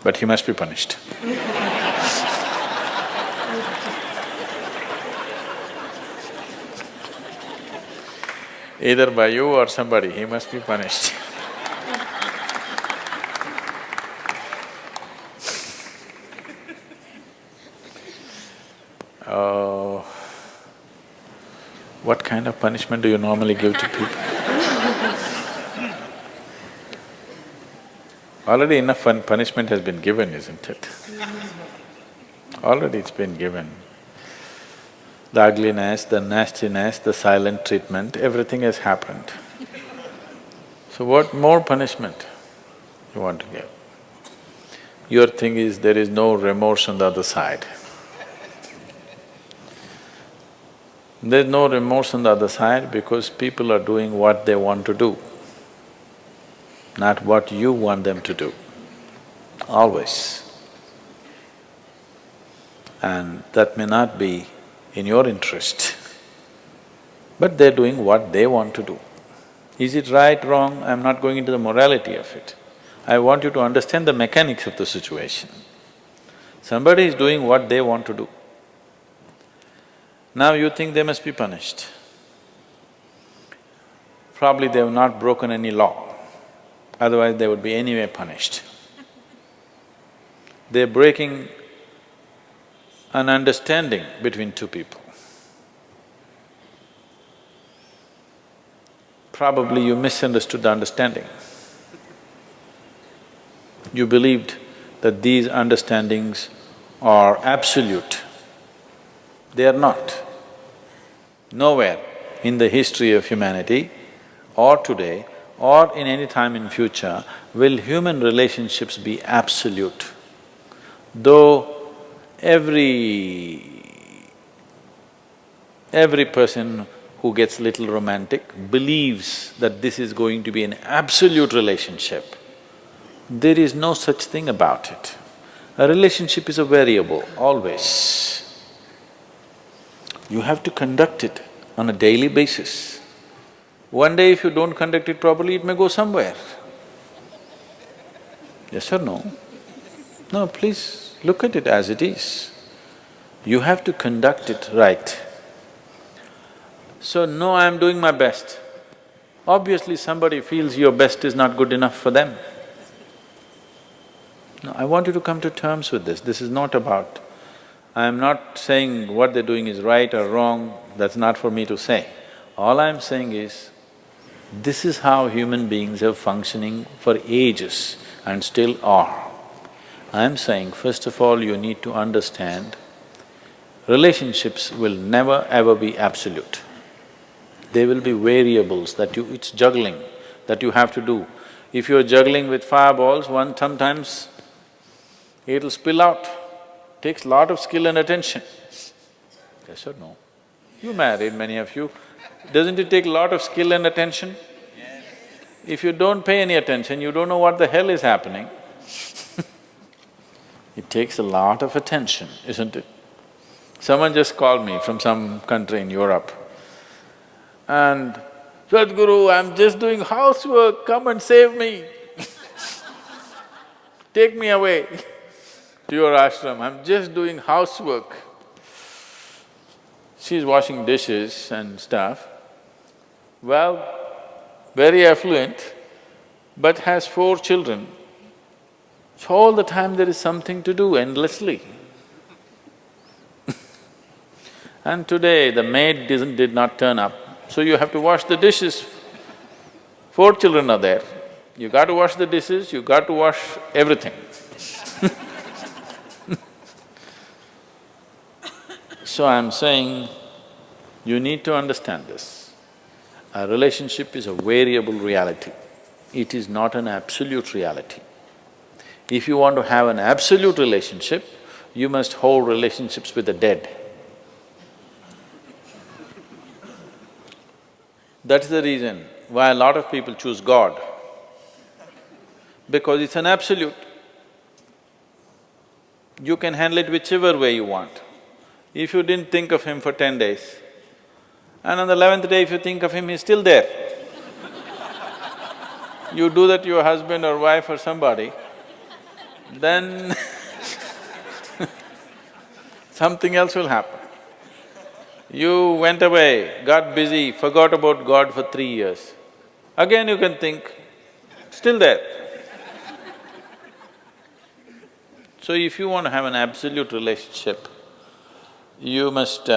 but he must be punished. Either by you or somebody, he must be punished. Oh, what kind of punishment do you normally give to people? Already enough punishment has been given, isn't it? Already it's been given. The ugliness, the nastiness, the silent treatment, everything has happened. So what more punishment you want to give? Your thing is there is no remorse on the other side. There's no remorse on the other side because people are doing what they want to do, not what you want them to do, always. And that may not be in your interest, but they're doing what they want to do. Is it right, wrong? I'm not going into the morality of it. I want you to understand the mechanics of the situation. Somebody is doing what they want to do. Now you think they must be punished. Probably they have not broken any law, otherwise they would be anyway punished. They're breaking an understanding between two people. Probably you misunderstood the understanding. You believed that these understandings are absolute. They are not. Nowhere in the history of humanity or today or in any time in future will human relationships be absolute. Though every person who gets little romantic believes that this is going to be an absolute relationship, there is no such thing about it. A relationship is a variable, always. You have to conduct it on a daily basis. One day if you don't conduct it properly, it may go somewhere. Yes or no? No, please look at it as it is. You have to conduct it right. So, no, I'm doing my best. Obviously somebody feels your best is not good enough for them. No, I want you to come to terms with this. This is not about… I'm not saying what they're doing is right or wrong, that's not for me to say. All I'm saying is, this is how human beings are functioning for ages and still are. I'm saying, first of all, you need to understand, relationships will never ever be absolute. There will be variables that it's juggling that you have to do. If you're juggling with fireballs, sometimes it'll spill out. Takes lot of skill and attention. Yes or no? You married, many of you. Doesn't it take a lot of skill and attention? Yes. If you don't pay any attention, you don't know what the hell is happening. It takes a lot of attention, isn't it? Someone just called me from some country in Europe and, "Sadhguru, I'm just doing housework, come and save me." Take me away to your ashram, I'm just doing housework. She's washing dishes and stuff. Well, very affluent, but has 4 children. So all the time there is something to do endlessly. And today the maid did not turn up, so you have to wash the dishes. 4 children are there, you got to wash the dishes, you got to wash everything. So I'm saying, you need to understand this. A relationship is a variable reality. It is not an absolute reality. If you want to have an absolute relationship, you must hold relationships with the dead. That's the reason why a lot of people choose God, because it's an absolute. You can handle it whichever way you want. If you didn't think of him for 10 days, and on the 11th day if you think of him, he's still there. You do that to your husband or wife or somebody, then something else will happen. You went away, got busy, forgot about God for 3 years. Again you can think, still there. So if you want to have an absolute relationship, you must…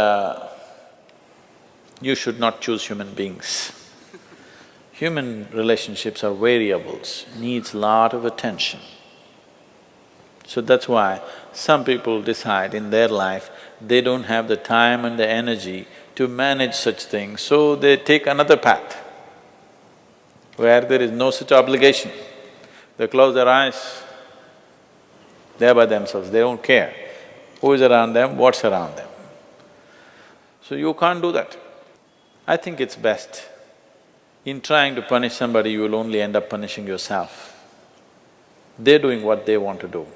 you should not choose human beings. Human relationships are variables, needs lot of attention. So that's why some people decide in their life they don't have the time and the energy to manage such things, so they take another path where there is no such obligation. They close their eyes, they're by themselves, they don't care who is around them, what's around them. So you can't do that. I think it's best, in trying to punish somebody, you will only end up punishing yourself. They're doing what they want to do.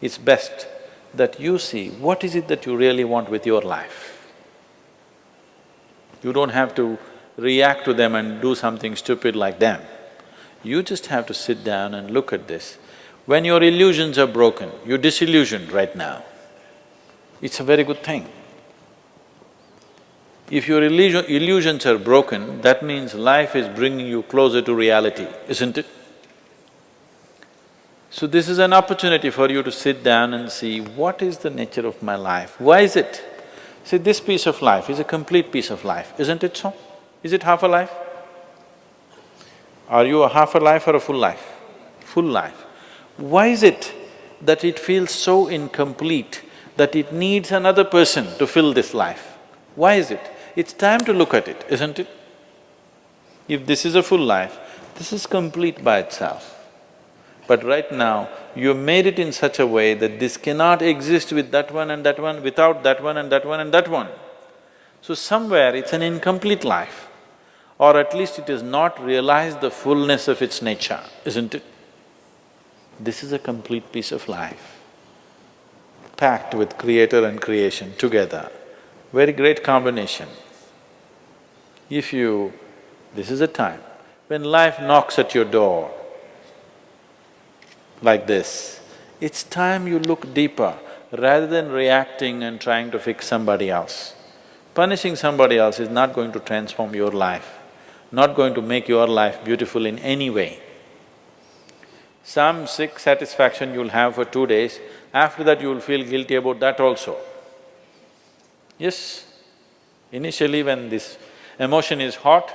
It's best that you see what is it that you really want with your life. You don't have to react to them and do something stupid like them. You just have to sit down and look at this. When your illusions are broken, you're disillusioned right now, it's a very good thing. If your illusions are broken, that means life is bringing you closer to reality, isn't it? So this is an opportunity for you to sit down and see, what is the nature of my life? Why is it? See, this piece of life is a complete piece of life, isn't it so? Is it half a life? Are you a half a life or a full life? Full life. Why is it that it feels so incomplete that it needs another person to fill this life? Why is it? It's time to look at it, isn't it? If this is a full life, this is complete by itself. But right now, you made it in such a way that this cannot exist with that one and that one, without that one and that one and that one. So somewhere it's an incomplete life, or at least it has not realized the fullness of its nature, isn't it? This is a complete piece of life, packed with creator and creation together. Very great combination. If you… this is a time when life knocks at your door like this, it's time you look deeper rather than reacting and trying to fix somebody else. Punishing somebody else is not going to transform your life, not going to make your life beautiful in any way. Some sick satisfaction you'll have for 2 days, after that you'll feel guilty about that also. Yes, initially when this emotion is hot,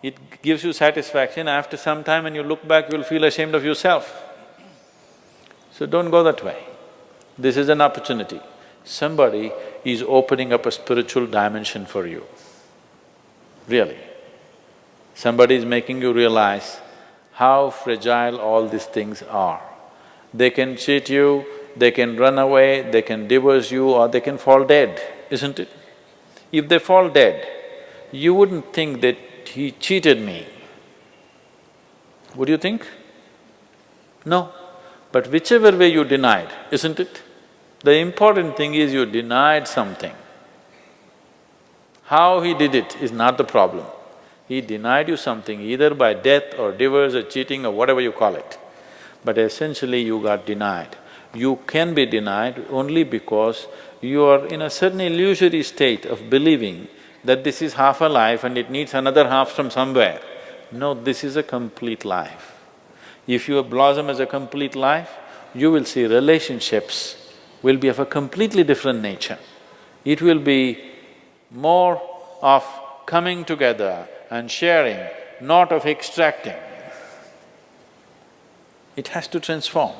it gives you satisfaction, after some time when you look back, you'll feel ashamed of yourself. So don't go that way. This is an opportunity. Somebody is opening up a spiritual dimension for you, really. Somebody is making you realize how fragile all these things are. They can cheat you, they can run away, they can divorce you, or they can fall dead, isn't it? If they fall dead, you wouldn't think that he cheated me. Would you think? No. But whichever way you denied, isn't it? The important thing is you denied something. How he did it is not the problem. He denied you something either by death or divorce or cheating or whatever you call it. But essentially you got denied. You can be denied only because you are in a certain illusory state of believing that this is half a life and it needs another half from somewhere. No, this is a complete life. If you blossom as a complete life, you will see relationships will be of a completely different nature. It will be more of coming together and sharing, not of extracting. It has to transform.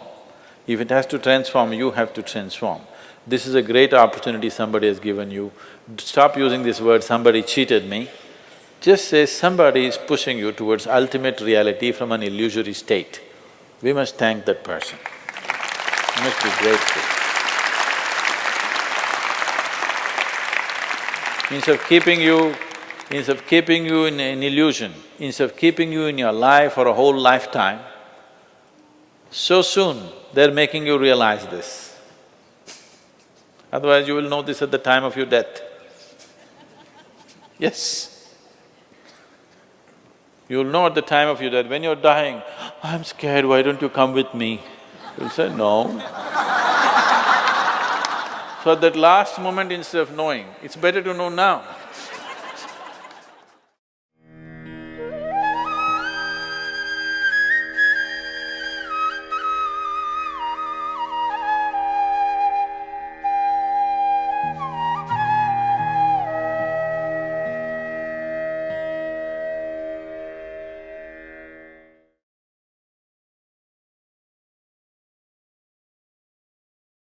If it has to transform, you have to transform. This is a great opportunity somebody has given you. Stop using this word, somebody cheated me. Just say somebody is pushing you towards ultimate reality from an illusory state. We must thank that person. We must be grateful. Instead of keeping you in an illusion, instead of keeping you in your life for a whole lifetime, so soon they're making you realize this. Otherwise you will know this at the time of your death. Yes. You'll know at the time of your death, when you're dying, I'm scared, why don't you come with me? You'll say, no. So at that last moment, instead of knowing, it's better to know now.